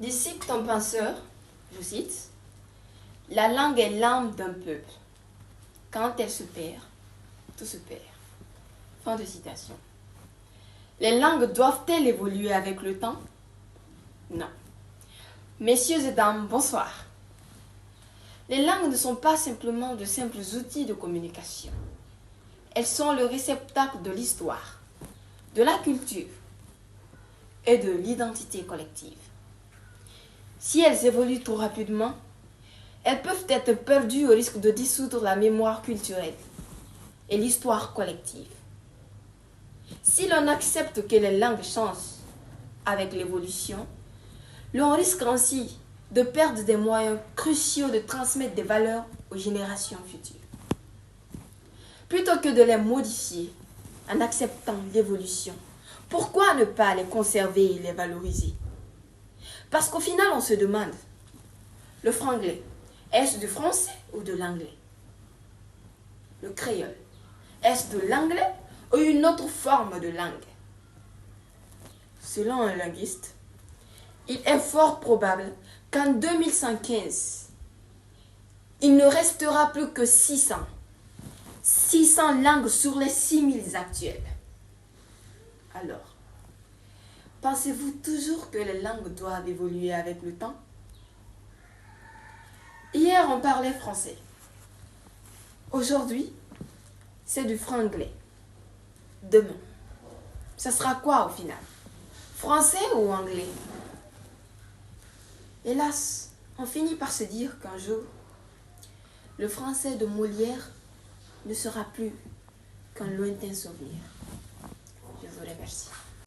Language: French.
Dicte un penseur, je cite, la langue est l'âme d'un peuple. Quand elle se perd, tout se perd. Fin de citation. Les langues doivent-elles évoluer avec le temps? Non. Messieurs et dames, bonsoir. Les langues ne sont pas simplement de simples outils de communication. Elles sont le réceptacle de l'histoire, de la culture et de l'identité collective. Si elles évoluent trop rapidement, elles peuvent être perdues au risque de dissoudre la mémoire culturelle et l'histoire collective. Si l'on accepte que les langues changent avec l'évolution, l'on risque ainsi de perdre des moyens cruciaux de transmettre des valeurs aux générations futures. Plutôt que de les modifier en acceptant l'évolution, pourquoi ne pas les conserver et les valoriser? Parce qu'au final, on se demande, le franglais, est-ce du français ou de l'anglais? Le créole, est-ce de l'anglais ou une autre forme de langue? Selon un linguiste, il est fort probable qu'en 2115, il ne restera plus que 600 langues sur les 6000 actuelles. Alors, pensez-vous toujours que les langues doivent évoluer avec le temps? Hier, on parlait français. Aujourd'hui, c'est du franglais. Demain, ça sera quoi au final? Français ou anglais? Hélas, on finit par se dire qu'un jour, le français de Molière ne sera plus qu'un lointain souvenir. Je vous remercie.